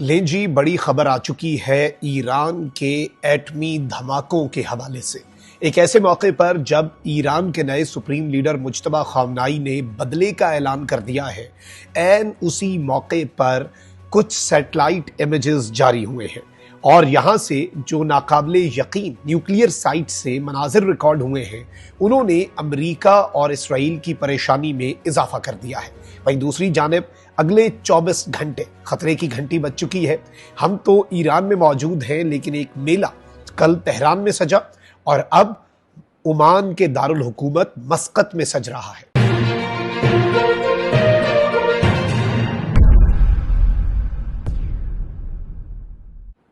लें जी, बड़ी खबर आ चुकी है ईरान के एटमी धमाकों के हवाले से। एक ऐसे मौके पर जब ईरान के नए सुप्रीम लीडर मुज्तबा खामनाई ने बदले का ऐलान कर दिया है, एन उसी मौके पर कुछ सैटेलाइट इमेजेस जारी हुए हैं और यहां से जो नाकाबिले यकीन न्यूक्लियर साइट से मनाजिर रिकॉर्ड हुए हैं, उन्होंने अमेरिका और इसराइल की परेशानी में इजाफा कर दिया है। वहीं दूसरी जानिब अगले 24 घंटे खतरे की घंटी बज चुकी है। हम तो ईरान में मौजूद हैं, लेकिन एक मेला कल तेहरान में सजा और अब ओमान के दारुल हुकूमत मस्कत में सज रहा है।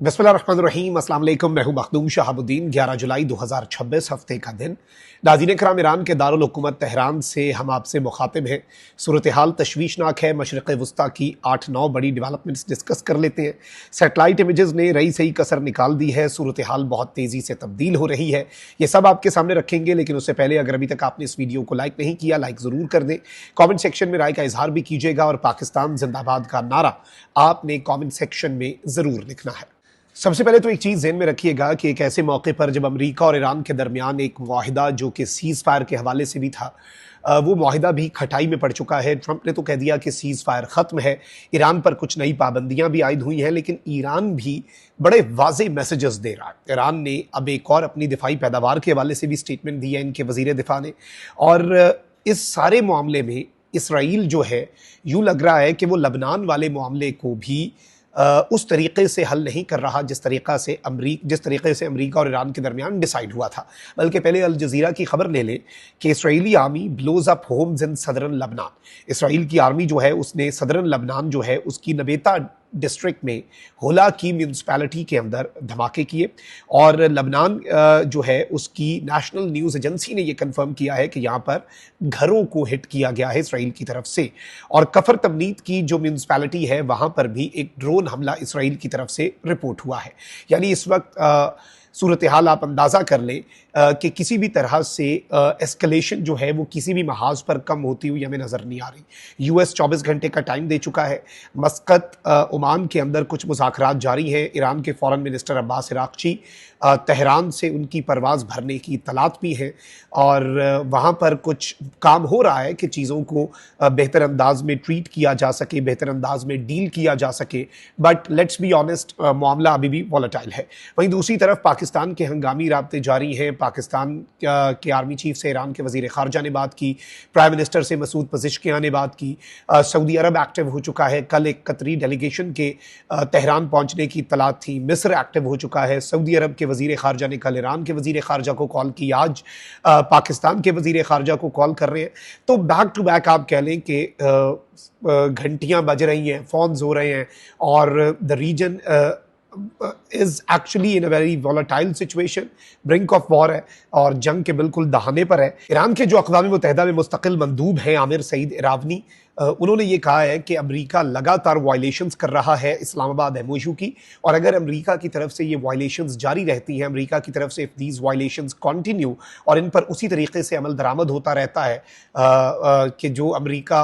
बिस्मिल्लाहिर्रहमानिर्रहीम, अस्सलाम वालेकुम। मैं हूं मखदूम शहाबुद्दीन। 11 जुलाई 2026 हफ्ते का दिन। नाज़रीन कराम, ईरान के दारुल हुकूमत तेहरान से हम आपसे मुखातिब हैं। सूरत हाल तशवीशनाक है। मशरिक़ वस्ता की 8-9 बड़ी डेवलपमेंट्स डिस्कस कर लेते हैं। सैटेलाइट इमेजेस ने रई सही कसर निकाल दी है। सूरत हाल बहुत तेज़ी से तब्दील हो रही है। ये सब आपके सामने रखेंगे, लेकिन उससे पहले अगर अभी तक आपने इस वीडियो को लाइक नहीं किया, लाइक ज़रूर कर दें। कॉमेंट सेक्शन में राय का इजहार भी कीजिएगा और पाकिस्तान जिंदाबाद का नारा आपने कॉमेंट सेक्शन में ज़रूर लिखना है। सबसे पहले तो एक चीज़ ज़हन में रखिएगा कि एक ऐसे मौके पर जब अमेरिका और ईरान के दरमियान एक मुआहिदा जो कि सीज़ फायर के हवाले से भी था, वो मुआहिदा भी खटाई में पड़ चुका है। ट्रंप ने तो कह दिया कि सीज़ फायर ख़त्म है। ईरान पर कुछ नई पाबंदियां भी आयद हुई हैं, लेकिन ईरान भी बड़े वाज़े मैसेजेस दे रहा है। ईरान ने अब एक और अपनी दिफाई पैदावार के हवाले से भी स्टेटमेंट दी है इनके वज़ीर दिफा ने। और इस सारे मामले में इसराइल जो है, यूँ लग रहा है कि वो लबनान वाले मामले को भी उस तरीके से हल नहीं कर रहा जिस तरीके से अमेरिका और ईरान के दरमियान डिसाइड हुआ था। बल्कि पहले अल जज़ीरा की खबर ले लें कि Israeli army blows up homes in southern Lebanon. Israel की आर्मी जो है उसने सदरन लबनान जो है उसकी नबेता डिस्ट्रिक्ट में होला की म्यूनसिपैलिटी के अंदर धमाके किए। और लबनान जो है उसकी नेशनल न्यूज़ एजेंसी ने यह कंफर्म किया है कि यहाँ पर घरों को हिट किया गया है इसराइल की तरफ से। और कफर तबनीद की जो म्यूनसिपैलिटी है वहाँ पर भी एक ड्रोन हमला इसराइल की तरफ से रिपोर्ट हुआ है। यानी इस वक्त सूरत हाल आप अंदाज़ा कर लें कि किसी भी तरह से एस्केलेशन जो है वो किसी भी महाज पर कम होती हुई हमें नज़र नहीं आ रही। यूएस 24 घंटे का टाइम दे चुका है। मस्कत ओमान के अंदर कुछ मुज़ाकरात जारी हैं। ईरान के फ़ॉरेन मिनिस्टर अब्बास इराक़ची तेहरान से उनकी परवाज़ भरने की इत्तलात भी हैं और वहाँ पर कुछ काम हो रहा है कि चीज़ों को बेहतर अंदाज में ट्रीट किया जा सके, बेहतर अंदाज में डील किया जा सके। बट लेट्स बी ऑनेस्ट, मामला अभी भी वॉलेटाइल है। वहीं दूसरी तरफ पाकिस्तान के हंगामी राब्ते जारी हैं। पाकिस्तान के आर्मी चीफ से ईरान के वज़ीर ख़ारजा ने बात की, प्राइम मिनिस्टर से मसूद पज़ेश्कियान ने बात की। सऊदी अरब एक्टिव हो चुका है। कल एक कतरी डेलीगेशन के तेहरान पहुंचने की इत्तलात थी। मिस्र एक्टिव हो चुका है। सऊदी अरब के वज़ीर ख़ारजा ने कल ईरान के वज़ीर ख़ारजा को कॉल की, आज पाकिस्तान के वज़ीर ख़ारजा को कॉल कर रहे हैं। तो बैक टू बैक आप कह लें कि घंटियाँ बज रही हैं, फ़ोन्स हो रहे हैं और the reason is actually in a very volatile situation, brink of war है और जंग के बिल्कुल दहाने पर है। ईरान के जो अक़वाम मुत्तहिदा में मुस्तकिल मंदूब हैं आमिर सईद इरावनी, उन्होंने ये कहा है कि अमेरिका लगातार वायलेशंस कर रहा है इस्लामाबाद एमओयू की, और अगर अमेरिका की तरफ से ये वायलेशंस जारी रहती हैं, अमेरिका की तरफ से इफ दीज वायलेशंस कंटिन्यू और इन पर उसी तरीके से अमल दरामद होता रहता है कि जो अमेरिका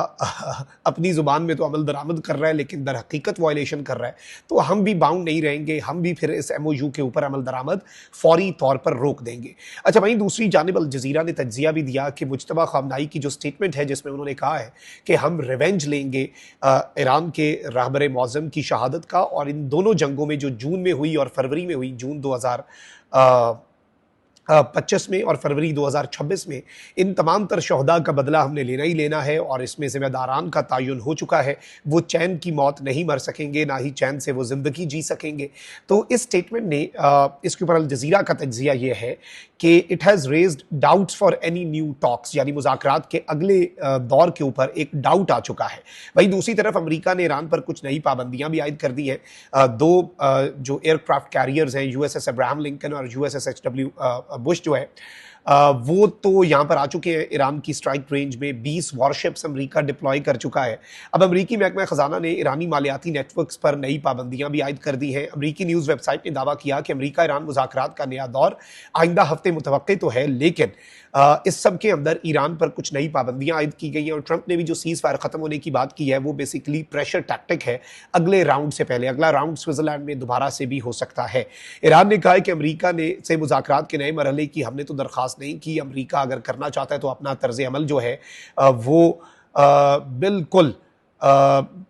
अपनी ज़ुबान में तो अमल दरामद कर रहा है लेकिन दर हकीकत वायलेशन कर रहा है, तो हम भी बाउंड नहीं रहेंगे। हम भी फिर इस एमओयू के ऊपर अमल दरामद फौरी तौर पर रोक देंगे। अच्छा, वहीं दूसरी जानिब अल जज़ीरा ने तज्ज़िया भी दिया कि मुज्तबा खामनाई की जो स्टेटमेंट है जिसमें उन्होंने कहा है कि हम रिवेंज लेंगे ईरान के रहबर मौज़म की शहादत का, और इन दोनों जंगों में जो जून में हुई और फरवरी में हुई, जून 2025 में और फरवरी 2026 में, इन तमाम तर शहदा का बदला हमने लेना ही लेना है और इसमें ज़िम्मेदारान का तयन हो चुका है। वो चैन की मौत नहीं मर सकेंगे, ना ही चैन से वो ज़िंदगी जी सकेंगे। तो इस स्टेटमेंट ने इसके ऊपर अल जज़ीरा का तज्ज़िया ये है कि it has raised doubts for any new talks, यानी मुज़ाकरात के अगले दौर के ऊपर एक डाउट आ चुका है। वहीं दूसरी तरफ अमेरिका ने ईरान पर कुछ नई पाबंदियां भी आयद कर दी हैं। दो जो एयरक्राफ्ट कैरियर्स हैं, यूएसएस अब्राहम लिंकन और यूएसएस एचडब्ल्यू बुश जो है, वो तो यहाँ पर आ चुके हैं। ईरान की स्ट्राइक रेंज में 20 वॉरशिप्स अमेरिका डिप्लॉय कर चुका है। अब अमेरिकी महकमा खजाना ने ईरानी मालियाती नेटवर्क्स पर नई पाबंदियां भी आयद कर दी हैं। अमेरिकी न्यूज़ वेबसाइट ने दावा किया कि अमेरिका ईरान मुज़ाकरात का नया दौर आइंदा हफ्ते मुतवक्के तो है, लेकिन इस सब के अंदर ईरान पर कुछ नई पाबंदियां आयद की गई हैं। और ट्रंप ने भी जो सीज फायर खत्म होने की बात की है वो बेसिकली प्रेशर टैक्टिक है अगले राउंड से पहले। अगला राउंड स्विट्जरलैंड में दोबारा से भी हो सकता है। ईरान ने कहा है कि अमेरिका ने से मुज़ाकरात के नए मरहले की हमने तो दरख्वास्त नहीं की। अमेरिका अगर करना चाहता है तो अपना तर्ज अमल जो है वो बिल्कुल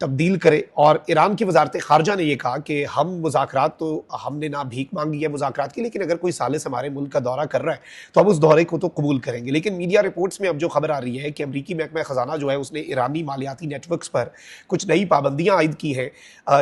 तब्दील करे। और ईरान की वजारत खारजा ने यह कहा कि हम मुज़ाकरात तो हमने ना भीख मांगी है मुज़ाकरात की, लेकिन अगर कोई सालिस हमारे मुल्क का दौरा कर रहा है तो हम उस दौरे को तो कबूल करेंगे। लेकिन मीडिया रिपोर्ट्स में अब जो खबर आ रही है कि अमरीकी महकमा खजाना जो है उसने ईरानी मालियाती नेटवर्क्स पर कुछ नई पाबंदियां आयद की हैं।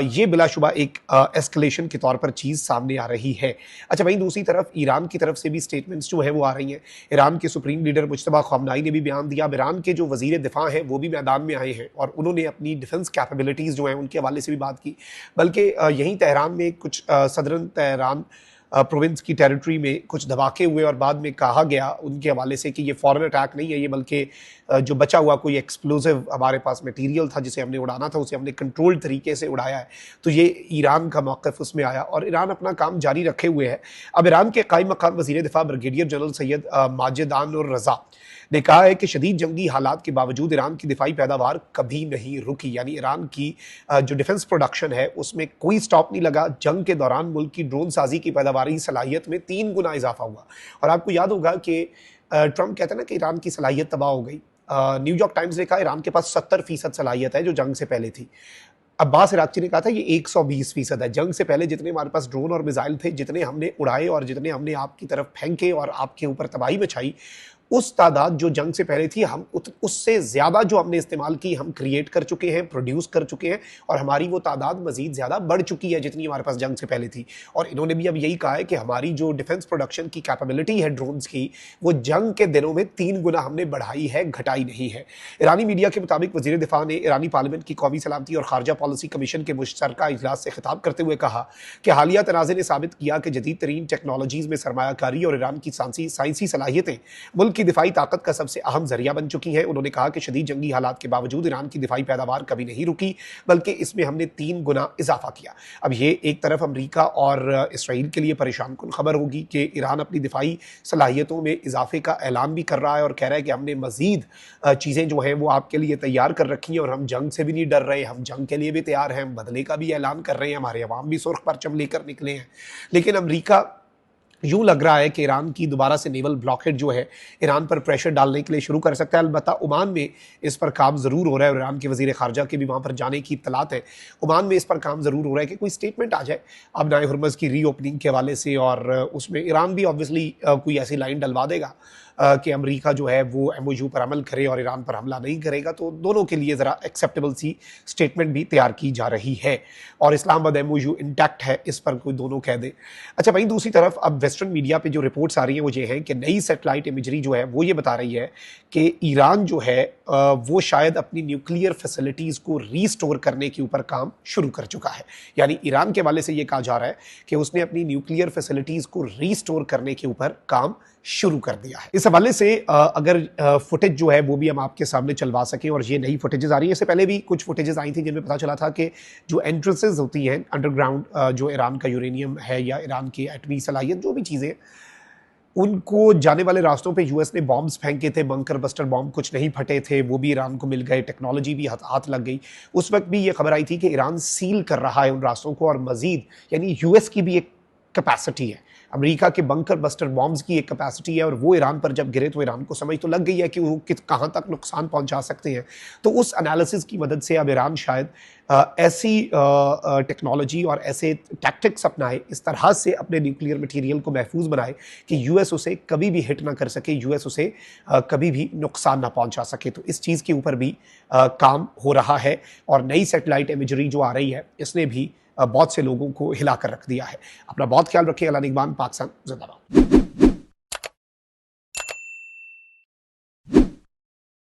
ये बिलाशुबा एक एस्केलेशन के तौर पर चीज़ सामने आ रही है। अच्छा, वहीं दूसरी तरफ ईरान की तरफ से भी स्टेटमेंट्स जो है वो आ रही हैं। ईरान के सुप्रीम लीडर मुज्तबा ख़ामनाई ने भी बयान दिया। ईरान के जो वज़ीर दिफा हैं वो भी मैदान में आए हैं और उन्होंने अपनी डिफेंस कैपेबिलिटीज़ जो हैं उनके हवाले से भी बात की। बल्कि यहीं तेहरान में कुछ सदरन तेहरान प्रोविंस की टेरिटरी में कुछ धमाके हुए और बाद में कहा गया उनके हवाले से कि ये फॉरेन अटैक नहीं है, ये बल्कि जो बचा हुआ कोई एक्सप्लोजिव हमारे पास मटेरियल था जिसे हमने उड़ाना था, उसे हमने कंट्रोल्ड तरीके से उड़ाया है। तो ये ईरान का मौक़िफ़ उसमें आया और ईरान अपना काम जारी रखे हुए है। अब ईरान के कायम मकाम वज़ीर दिफा ब्रिगेडियर जनरल सैयद माजिदान और रज़ा ने कहा है कि शदीद जंगी हालात के बावजूद ईरान की दिफाई पैदावार कभी नहीं रुकी। यानी ईरान की जो डिफेंस प्रोडक्शन है उसमें कोई स्टॉप नहीं लगा। जंग के दौरान मुल्क की ड्रोन साजी की पैदावारी सलाहियत में 3 गुना इजाफा हुआ। और आपको याद होगा कि ट्रंप कहते हैं ना कि ईरान की सलाहियत तबाह हो गई। न्यूयॉर्क टाइम्स ने कहा ईरान के पास 70% सलाहियत है जो जंग से पहले थी। अब्बास इराक़ची ने कहा था ये 120% है। जंग से पहले जितने हमारे पास ड्रोन और मिसाइल थे, जितने हमने उड़ाए और जितने हमने आपकी तरफ फेंके और आपके ऊपर तबाही मचाई, उस तादाद जो जंग से पहले थी हम उससे ज़्यादा जो हमने इस्तेमाल की हम क्रिएट कर चुके हैं, प्रोड्यूस कर चुके हैं और हमारी वो तादाद मज़ीद ज़्यादा बढ़ चुकी है जितनी हमारे पास जंग से पहले थी। और इन्होंने भी अब यही कहा है कि हमारी जो डिफेंस प्रोडक्शन की कैपेबिलिटी है ड्रोन्स की, वो जंग के दिनों में 3 गुना हमने बढ़ाई है, घटाई नहीं है। ईरानी मीडिया के मुताबिक वज़ीर दिफा ने ईरानी पार्लियामेंट की कौमी सलामती और खारजा पॉलिसी कमीशन के मुश्तरका इजलास से खिताब करते हुए कहा कि हालिया तनाज़े ने साबित किया कि जदीद तरीन टेक्नोलॉजीज़ में सरमायाकारी और ईरान की साइंसी सलाहियतें मुल्क की दिफाई ताकत का सबसे अहम जरिया बन चुकी हैं। उन्होंने कहा कि शदीद जंगी हालात के बावजूद ईरान की दिफाई पैदावार कभी नहीं रुकी, बल्कि इसमें हमने 3 गुना इजाफा किया। अब ये एक तरफ अमेरिका और इसराइल के लिए परेशान कुन खबर होगी कि ईरान अपनी दिफाई सलाहियतों में इजाफे का ऐलान भी कर रहा है और कह रहा है कि हमने मजीद चीज़ें जो हैं वो आपके लिए तैयार कर रखी हैं और हम जंग से भी नहीं डर रहे, हम जंग के लिए भी तैयार हैं, हम बदले का भी ऐलान कर रहे हैं, हमारे अवाम भी सुर्ख परचम लेकर निकले हैं। लेकिन अमेरिका यूं लग रहा है कि ईरान की दोबारा से नेवल ब्लॉकेट जो है ईरान पर प्रेशर डालने के लिए शुरू कर सकता है। अलबत्ता ओमान में इस पर काम ज़रूर हो रहा है और ईरान के वज़ीर ख़ारजा के भी वहाँ पर जाने की इत्तलात है। ओमान में इस पर काम ज़रूर हो रहा है कि कोई स्टेटमेंट आ जाए अब नाए हुर्मुज़ की रीओपनिंग के हवाले से और उसमें ईरान भी ऑब्वियसली कोई ऐसी लाइन डलवा देगा कि अमेरिका जो है वो MOU पर अमल करे और ईरान पर हमला नहीं करेगा। तो दोनों के लिए ज़रा एक्सेप्टेबल सी स्टेटमेंट भी तैयार की जा रही है और इस्लामाबाद MOU इंटैक्ट है, इस पर कोई दोनों कह दे। अच्छा, वहीं दूसरी तरफ अब वेस्टर्न मीडिया पे जो रिपोर्ट्स आ रही हैं वो ये हैं कि नई सैटेलाइट इमेजरी जो है वो ये बता रही है कि ईरान जो है वो शायद अपनी न्यूक्लियर फैसिलिटीज़ को रीस्टोर करने के ऊपर काम शुरू कर चुका है। यानी ईरान के हवाले से ये कहा जा रहा है कि उसने अपनी न्यूक्लियर फैसिलिटीज़ को रीस्टोर करने के ऊपर काम शुरू कर दिया है। इस हवाले से अगर फुटेज जो है वो भी हम आपके सामने चलवा सकें, और ये नई फुटेजेस आ रही है। इससे पहले भी कुछ फुटेजेस आई थी जिनमें पता चला था कि जो एंट्रेंसेस होती हैं अंडरग्राउंड, जो ईरान का यूरेनियम है या ईरान की एटमी सलाहियत जो भी चीज़ें, उनको जाने वाले रास्तों पे यूएस ने बॉम्ब्स फेंके थे, बंकर बस्टर बॉम्ब, कुछ नहीं फटे थे, वो भी ईरान को मिल गए, टेक्नोलॉजी भी हाथ लग गई। उस वक्त भी ये खबर आई थी कि ईरान सील कर रहा है उन रास्तों को और मजीद, यानी यूएस की भी एक कैपेसिटी है, अमेरिका के बंकर बस्टर बॉम्ब्स की एक कैपेसिटी है और वो ईरान पर जब गिरे तो ईरान को समझ तो लग गई है कि वो कहाँ तक नुकसान पहुंचा सकते हैं। तो उस एनालिसिस की मदद से अब ईरान शायद ऐसी टेक्नोलॉजी और ऐसे टैक्टिक्स अपनाए, इस तरह से अपने न्यूक्लियर मटेरियल को महफूज बनाए कि यूएस उसे कभी भी हिट ना कर सके, यूएस उसे कभी भी नुकसान ना पहुंचा सके। तो इस चीज़ के ऊपर भी काम हो रहा है और नई सैटेलाइट इमेजरी जो आ रही है इसने भी बहुत से लोगों को हिला कर रख दिया है। अपना बहुत ख्याल रखिए। अल्लाह निगहबान। पाकिस्तान जिंदाबाद।